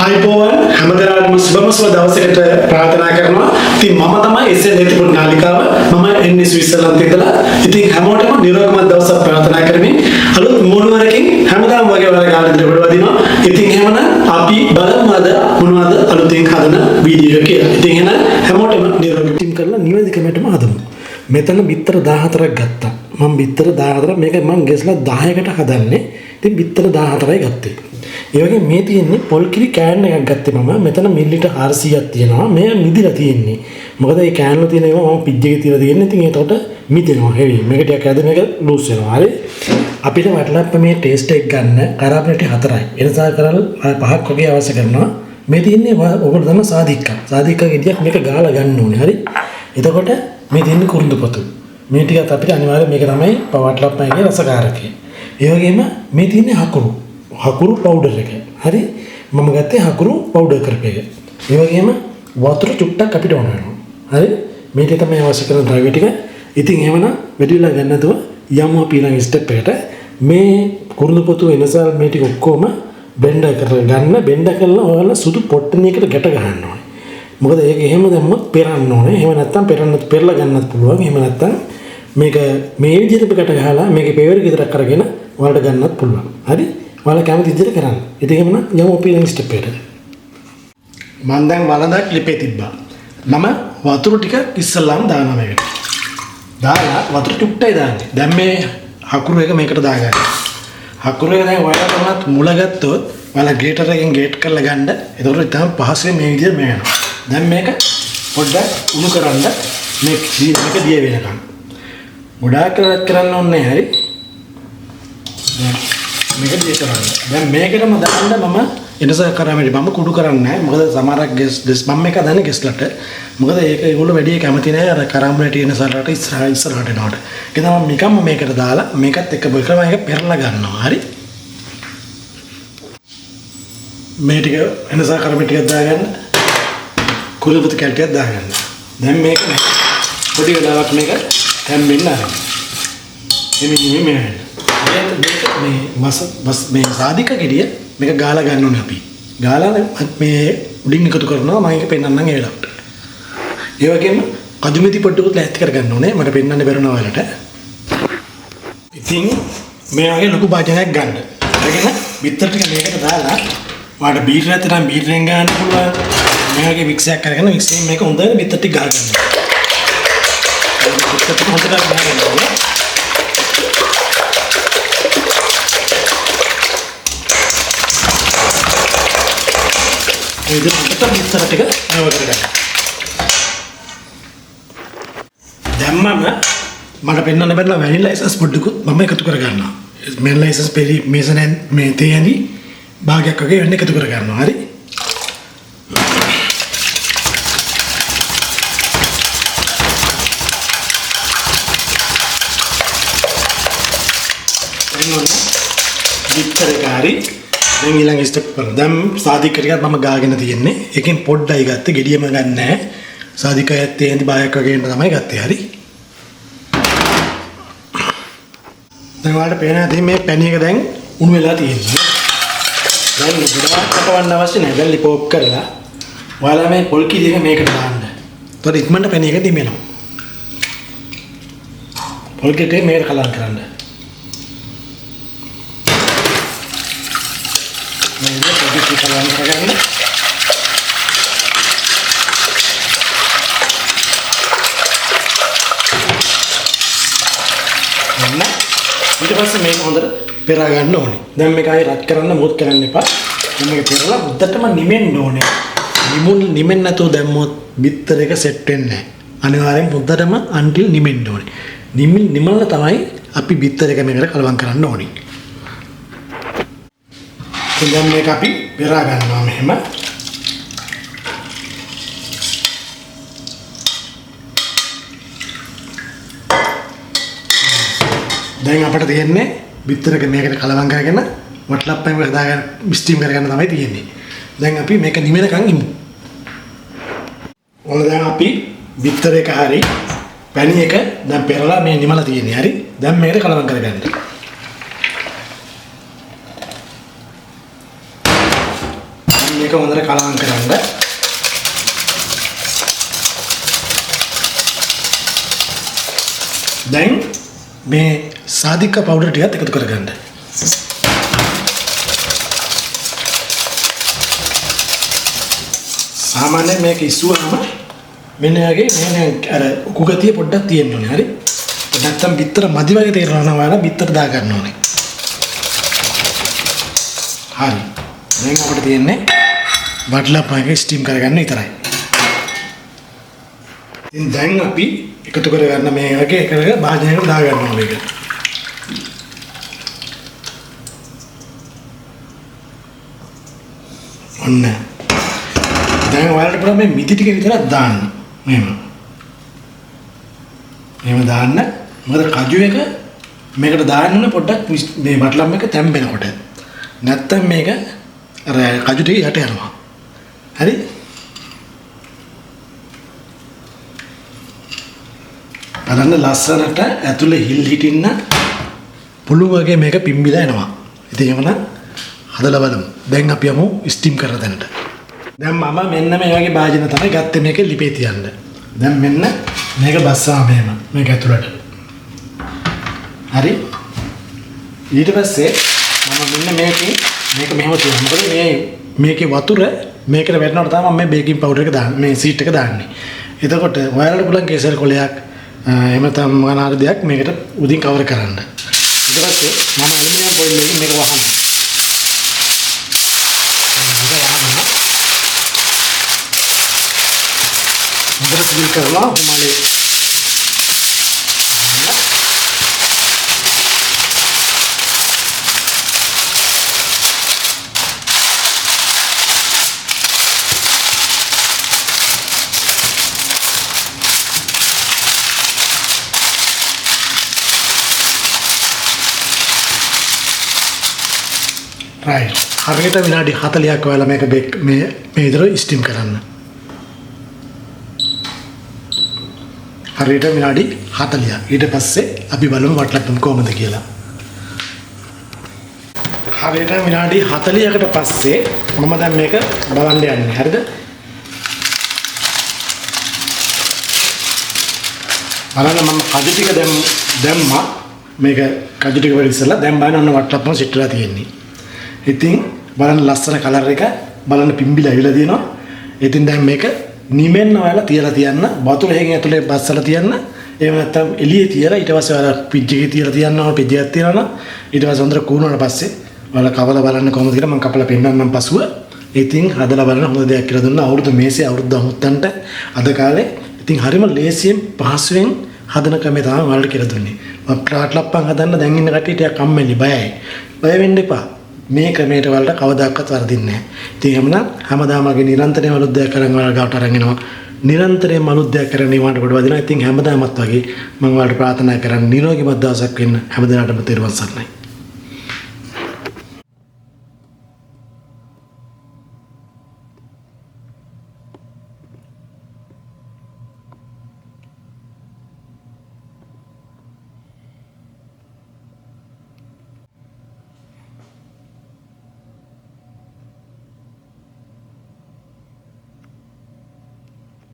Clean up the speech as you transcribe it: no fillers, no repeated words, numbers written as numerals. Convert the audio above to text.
ආයිබෝවන් හැමදාම සුබම සුබ දවසකට ප්‍රාර්ථනා කරනවා. ඉතින් මම තමයි එසේ ලේතිපුත් නාලිකාව. මම එන්නේ ස්විට්සර්ලන්තේ ඉඳලා. ඉතින් හැමෝටම නිරෝගීමත් දවසක් ප්‍රාර්ථනා කරමින් අලුත් මොනවාරකින් හැමදාම වගේ වල කාලෙකට වඩවදිනවා. ඉතින් එහෙමනම් අපි බලමු අද මොනවද අලුතෙන් හදන වීඩියෝ එක කියලා. ඉතින් එහෙනම් හැමෝටම නිරෝගී ටිම් කරලා නිවැරදිකමටම හදමු. මෙතන බිත්තර 14ක් ගත්තා. මම බිත්තර 14 මේක මම ගෙස්ලා 10කට හදන්නේ. ඉතින් බිත්තර 14යි ගත්තේ. ඒ වගේ මේ තියෙන්නේ පොල් කිරි කෑන් එකක් ගත්තේ මම. මෙතන මිලිලීටර් 400ක් තියෙනවා. මේ මිදිලා තියෙන්නේ. මොකද මේ කෑන් වල තියෙන ඒවා මම පිජ් එකේ තියලා තියෙන්නේ. ඉතින් ඒකට මිදෙනවා හෙවි. මේක ටිකක් ඇද මේක ලූස් වෙනවා. හරි. අපිට වටලප්ප මේ ටේස්ට් එක ගන්න කරාබ්ලටි 4යි. එනසා කරල් 5ක් වගේ අවශ්‍ය කරනවා. මේ තියෙන්නේ ඔකට තමයි සාදික්කා. සාදික්කා ගෙඩියක් මේක ගාලා ගන්න ඕනේ. හරි. එතකොට මේ තියෙන්නේ කුරුඳු පොතු. මේ ටිකත් අපිට අනිවාර්යයෙන් මේක තමයි වටලප්පගේ රසකාරකය. ඒ වගේම මේ තියෙන්නේ හකුරු පවුඩර් එක. හරි. මම ගත්තේ හකුරු පවුඩර් කරපේක. ඒ වගේම වතුර චුට්ටක් අපිට ඕන වෙනවා. හරි. මේක තමයි අවශ්‍ය කරන ද්‍රව්‍ය ටික. ඉතින් එහෙමනම් වැඩි වෙලා ගන්න නැතුව යමු අපි ඊළඟ ස්ටෙප් එකට. මේ කුරුඳු පොතු වෙනසල් මේ ටික ඔක්කොම බෙන්ඩර් කරගන්න. බෙන්ඩර් කරලා ඔයාලා සුදු පොට්ටනියකට ගැට ගන්න ඕනේ. මොකද ඒක එහෙම දැම්මොත් පෙරන්න ඕනේ. එහෙම නැත්නම් පෙරලා ගන්නත් පුළුවන්. එහෙම නැත්නම් මේක මේ විදිහට පිටට ගහලා මේකේ පෙවර විතරක් අරගෙන ඔයාලට ගන්නත් පුළුවන්. හරි? ඔයාලා කැමති විදිහට කරන්න. ඉතින් එහෙනම් යමු අපි ඊළඟ ස්ටෙප් එකට. මම දැන් වළඳක් ලිපේ තිබ්බා. මම වතුර ටික ඉස්සල්ලාම දානවා මේකට. දාලා වතුර චුට්ටයි දාන්නේ. දැන් මේ හකුරු එක මේකට දාගන්න. හකුරු එක දැන් ඔයාලා තමත් මුල ගත්තොත් ඔයාලා ග්‍රේටර් එකෙන් ග්‍රේට් කරලා ගන්න. ඒතකොට තමයි පහසුවෙන් මේ විදිහට මේ යනවා. දැන් මේක පොඩ්ඩක් උණු කරන්න මේක දිය වෙනකන්. ගොඩාක් කරන්න ඕනේ හරි. මේක දිය කරන්න. දැන් මේකටම දාන්න මම එනස කරාමේ මම කුඩු කරන්නේ නැහැ. මොකද සමහරක් ගෙස් මම මේක දන්නේ ගෙස්ලට. මොකද ඒක ඒගොල්ලෝ වැඩි කැමති නැහැ අර කරාම්බලට එන සලට ඉස්සරහට එනවට. ඒක තමයි නිකම්ම මේකට දාලා මේකත් එක්ක බකම එක පෙරලා ගන්නවා. හරි. මේ ටික එනස කරාමේ ටිකක් දාගන්න. කුරුපත කැල්ටියක් දාගන්න. දැන් මේක පොඩි වෙලාවක් මේක හැම්බෙන්න ආරම්භ. මේ මස් මේ සාදික ගෙඩිය මේක ගාලා ගන්න ඕනේ අපි. ගාලා මේ උඩින් එකතු කරනවා මම ඒක පෙන්නන්නම් ඒ වෙලාවට. ඒ වගේම කදුමිති පොඩ්ඩකුත් ලෑස්ති කරගන්න ඕනේ මට පෙන්නන්න බැරුණා ඔයාලට. ඉතින් මේ වගේ ලොකු භාජනයක් ගන්න. අරගෙන බිත්තර ටික මේකට දාලා ඔයාලට බීටර් ඇත්තටම බීටරෙන් ගන්න පුළුවන්. මේ වගේ මික්ස් එකක් අරගෙන මික්සින් මේක හොඳට බිත්තර ටික ගහගන්න. බිත්තර ටික හොඳට ගහගන්න ඕනේ. ඒ විදිහට බිත්තර ටික නවර කරගන්න. දැම්මම මට පෙන්වන්න බැරිලා වැනිලා එසස් පොඩ්ඩකුත් මම එකතු කරගන්නවා. වැනිලා එසස් පෙරි මේසනෙන් මේ තේයනි භාගයක් වගේ වෙන්න එකතු කරගන්නවා. හරි. බිත්තර කාරි දැන් ඊළඟ ස්ටෙප් වල දැන් සාදිකරියත් මම ගාගෙන තියෙන්නේ. එකෙන් පොඩ්ඩයි ගත්තේ ගෙඩියම ගන්න නැහැ. සාදිකයත් තේන්දි බායක් වගේ ඉන්න තමයි ගත්තේ. හරි. දැන් ඔයාලට පේනවා මේ පැණි එක දැන් උණු වෙලා තියෙනවා. දැන් ගොඩාක් කපවන්න අවශ්‍ය නැහැ. දැන් ලිපෝප් කරලා ඔයාලා මේ පොල් කිරි එක මේකට දාන්න. එතකොට ඉක්මනට පැණි එක දිමෙනවා. පොල් කිරි මේකට කලම් කරන්න. මේ පොඩි කලම් කරගන්න. ඊට පස්සේ මේක හොඳට පෙරා ගන්න ඕනේ. දැන් මේක ආයෙ රත් කරන්න මොකද කරන්න එපා. දැන් මේක පෙරලා හොඳටම නිමෙන්න ඕනේ. නිමෙන්න නැතුව දැම්මොත් බිත්තර එක සෙට් වෙන්නේ නැහැ. අනිවාර්යෙන් හොඳටම අන්ටිල් නිමෙන්න ඕනේ. නිමල්ල තමයි අපි බිත්තර එක මේකට කලවම් කරන්න ඕනේ. දැන් මේක අපි පෙරා ගන්නවා මෙහෙම. දැන් අපිට තියෙන්නේ බිත්තර එක මේකට කලවම් කරගෙන වටලප්පෙන් දාගෙන ස්ටීම් කරගන්න තමයි තියෙන්නේ. දැන් අපි මේක නිමෙනකන් ඉමු. ඔන්න දැන් අපි බිත්තර එක හරි පැණි එක දැන් පෙරලා මේ නිමලා තියෙන්නේ. හරි. දැන් මේකට කලවම් කරගන්න. මේක හොඳට කලවම් කරන්න. දැන් මේ සාධික පවුඩර් ටිකත් එකතු කරගන්න. සාමාන්‍යයෙන් මේක ඉස්සුවාම මෙන්න වගේ මේ අර උකුගතිය පොඩ්ඩක් තියෙන්න ඕනේ. හරි. නැත්තම් බිත්තර මදි වගේ තේරෙනවා වල බිත්තර දා ගන්න ඕනේ. හරි. දැන් අපිට තියෙන්නේ වටලප්පයක ස්ටීම් කරගන්න විතරයි. ඉතින් දැන් අපි එකතු කරගන්න මේ වගේ එකක භාජනයකට දා ගන්නවා මේක. ඔන්න. දැන් ඔයාලට පුළුවන් මේ මිටි ටික විතරක් දාන්න. මෙහෙම. මෙහෙම දාන්න. මොකද කජු එක මේකට දාන්න ඕනේ පොඩ්ඩක් මේ වටලම් එක තැම්බෙනකොට. නැත්තම් මේක අර කජු ටික යට යනවා. හරි? බලන්න ලස්සනට ඇතුලේ හිල් හිටින්න පුළු වගේ මේක පිම්බිලා එනවා. ඉතින් එවනම් හදලා බලමු. දැන් අපි යමු ස්ටීම් කරන තැනට. දැන් මම මෙන්න මේ වගේ භාජන තමයි ගත්තේ මේක ලිපේ තියන්න. දැන් මෙන්න මේක බස්සා මෙහෙම මේක ඇතුලට. හරි? ඊට පස්සේ මම මෙන්න මේක මෙහෙම තියනවා. මොකද මේකේ වතුර මේකට වැටෙනකොට තමයි මම මේ බේකින් පවුඩර් එක දාන්නේ. මේ සීට් එක දාන්නේ. එතකොට ඔයාලට පුළුවන් කේසර් කොලයක් එහෙම නැත්නම් මොනවා හරි දෙයක් මේකට උදින් කවර් කරන්න. ඊට පස්සේ මම ඇලුමිනියම් ෆොයිල් එකකින් මේක වහනවා. මේක සිල් කරලා මාලේ right. හරියට විනාඩි 40ක් ඔයාලා මේක මේ විදිහට ස්ටීම් කරන්න. හරියට විනාඩි 40ක්. ඊට පස්සේ අපි බලමු වටලක්කම කොහොමද කියලා. හරියට විනාඩි 40කට පස්සේ මම දැන් මේක බලන්න යන්නේ. හරිද? බලන්න මම කජු ටික දැම්මා. මේක කජු ටික වල ඉස්සලා දැන් බලන්න ඔන්න වටලක්කම සෙට් වෙලා තියෙන්නේ. ඉතින් බලන්න ලස්සන කලර් එක බලන්න පිම්බිලා ඇවිල්ලා තියෙනවා. ඉතින් දැන් මේක නිමෙන්න ඔයාලා තියලා තියන්න. වතුර එකෙන් ඇතුලේ බස්සලා තියන්න. එහෙම නැත්නම් එළියේ තියලා ඊට පස්සේ ඔයාලා ෆ්‍රිජ් එකේ තියලා තියන්න ඕන. ෆ්‍රිජ් එකක් තියනවා. ඊට පස්සේ හොඳට කූණුවාට පස්සේ ඔයාලා කවලා බලන්න කොහොමද කියලා මම කපලා පෙන්නන්නම් පසුව. ඉතින් හදලා බලන්න හොඳ දෙයක් කියලා දුන්නා. අවුරුදු මේසේ අවුරුදු අමුත්තන්ට අද කාලේ ඉතින් හරිම ලේසියෙන් පහසුවෙන් හදන ක්‍රමය තමයි ඔයාලට කියලා දුන්නේ. මම ප්ලාට්ලප්පන් හදන්න දැන් ඉන්න කට්ටිය ටිකක් කම්මැලි බයයි. බය වෙන්න එපා. මේ ක්‍රමයට වලට කවදාකවත් වරදින්නේ නැහැ. ඉතින් එහෙමනම් හැමදාම වගේ නිරන්තරයෙන් අලුත් දෙයක් කරන් ඔයාලා ගාවට අරන් එනවා. නිරන්තරයෙන් අලුත් දෙයක් කරන් ඊවට කොට වදිනවා. ඉතින් හැමදාමත් වගේ මම ඔයාලට ප්‍රාර්ථනා කරන්නේ නිරෝගීමත් දවසක් වෙන්න හැමදාටම තෙරුවන් සරණයි.